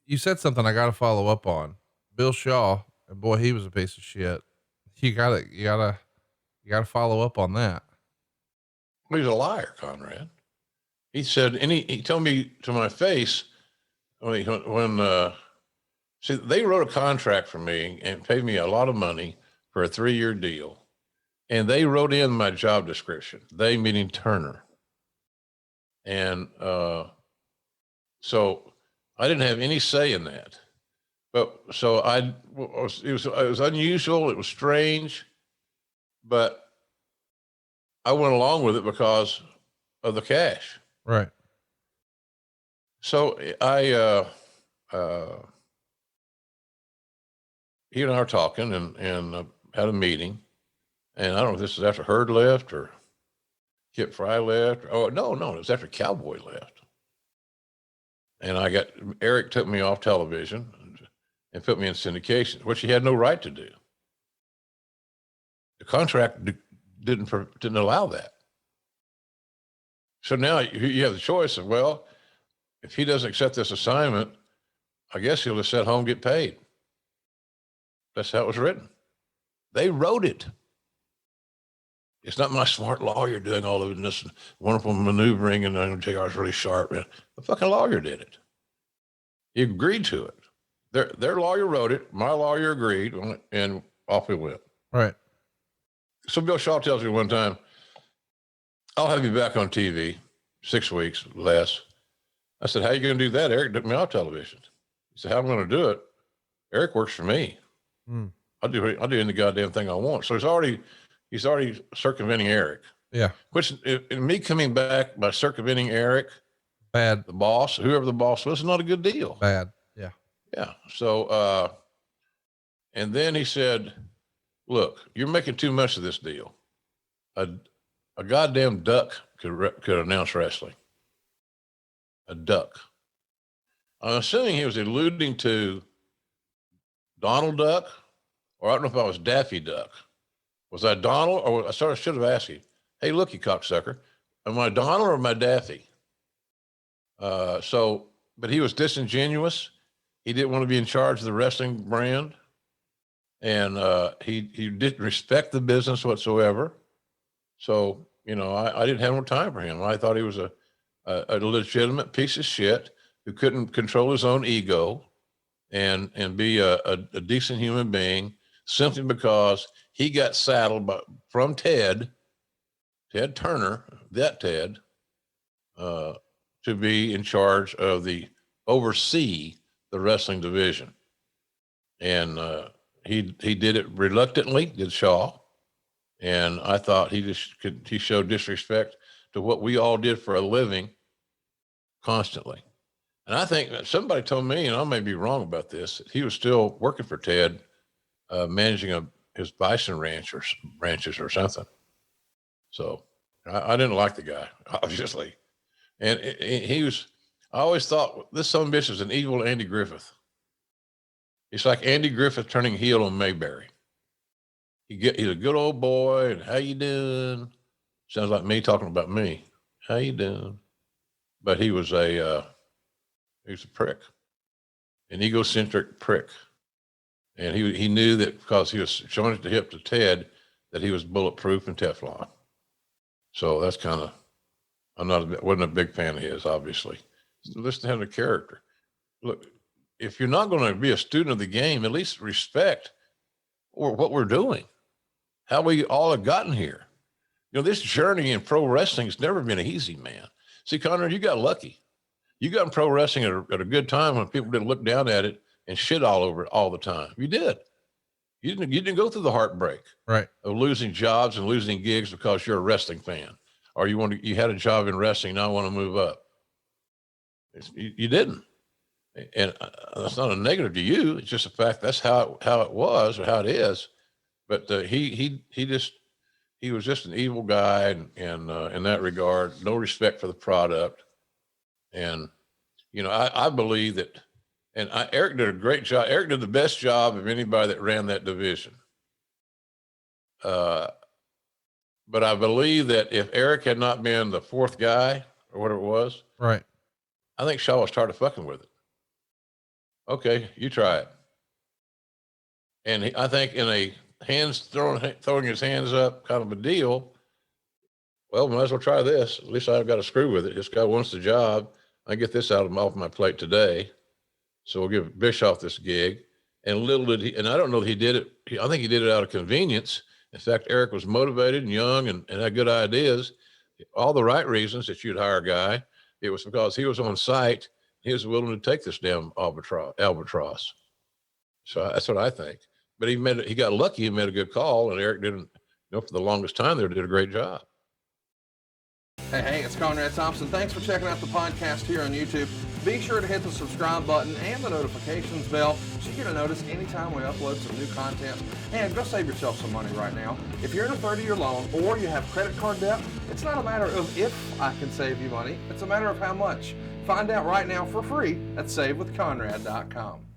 You said something I got to follow up on. Bill Shaw, and boy, he was a piece of shit. You gotta follow up on that. Well, he's a liar, Conrad. He said, he told me to my face see, they wrote a contract for me and paid me a lot of money for a 3-year deal. And they wrote in my job description, they meaning Turner. And so I didn't have any say in that. But so it was unusual. It was strange, but I went along with it because of the cash. Right. So he and I were talking and had a meeting, and I don't know if this is after Hurd left or Kip Fry left. No, it was after Cowboy left. And Eric took me off television and put me in syndication, which he had no right to do. The contract didn't allow that. So now you have the choice of, well, if he doesn't accept this assignment, I guess he'll just sit home and get paid. That's how it was written. They wrote it. It's not my smart lawyer doing all of this wonderful maneuvering and JR's really sharp. The fucking lawyer did it. He agreed to it. Their lawyer wrote it. My lawyer agreed, and off we went. Right. So Bill Shaw tells me one time, I'll have you back on TV, 6 weeks, less. I said, how are you going to do that? Eric took me off television. He said, how am I going to do it? Eric works for me. I'll do any goddamn thing I want. So he's already circumventing Eric. Yeah. Which, in me coming back by circumventing Eric, bad. The boss, whoever the boss was, not a good deal. Bad. Yeah. Yeah. So, and then he said, look, you're making too much of this deal. A goddamn duck could announce wrestling. A duck. I'm assuming he was alluding to Donald Duck, or I don't know if I was Daffy Duck. Was I Donald, or I should have asked you, hey, look, you cocksucker, am I Donald or am I Daffy? But he was disingenuous. He didn't want to be in charge of the wrestling brand. And he didn't respect the business whatsoever. So, I didn't have no time for him. I thought he was a legitimate piece of shit who couldn't control his own ego and be a decent human being simply because he got saddled from Ted Turner, to be in charge of oversee the wrestling division. And he did it reluctantly, did Shaw. And I thought he showed disrespect to what we all did for a living constantly. And I think that somebody told me, and I may be wrong about this, that he was still working for Ted, managing his bison ranches or something. So I didn't like the guy, obviously. And I always thought this son of a bitch is an evil Andy Griffith. It's like Andy Griffith turning heel on Mayberry. He's a good old boy, and how you doing? Sounds like me talking about me. How you doing? But he was a prick, an egocentric prick. And he knew that because he was showing it to hip to Ted that he was bulletproof and Teflon. So that's kind of, wasn't a big fan of his, obviously. Listen to him, the character. Look, if you're not going to be a student of the game, at least respect what we're doing, how we all have gotten here. This journey in pro wrestling has never been easy, man. See, Conrad, you got lucky. You got in pro wrestling at a good time when people didn't look down at it and shit all over it all the time. You did. You didn't go through the heartbreak, right, of losing jobs and losing gigs because you're a wrestling fan, or you had a job in wrestling, now want to move up. You didn't. And that's not a negative to you. It's just a fact. That's how it was, or how it is. But he was just an evil guy, and in that regard, no respect for the product. And I believe that, and Eric did a great job. Eric did the best job of anybody that ran that division. But I believe that if Eric had not been the fourth guy or whatever it was, right, I think Shaw was tired of fucking with it. Okay, you try it. And I think in a throwing his hands up kind of a deal, well, might as well try this. At least I've got a screw with it. This guy wants the job. I get this off my plate today. So we'll give Bischoff this gig. And little did he, and I don't know that he did it. I think he did it out of convenience. In fact, Eric was motivated and young and had good ideas, all the right reasons that you'd hire a guy. It was because he was on site. He was willing to take this damn albatross. So that's what I think. But he got lucky. He made a good call, and Eric didn't, for the longest time there, did a great job. Hey, it's Conrad Thompson. Thanks for checking out the podcast here on YouTube. Be sure to hit the subscribe button and the notifications bell so you get a notice anytime we upload some new content. And go save yourself some money right now. If you're in a 30-year loan or you have credit card debt, it's not a matter of if I can save you money. It's a matter of how much. Find out right now for free at SaveWithConrad.com.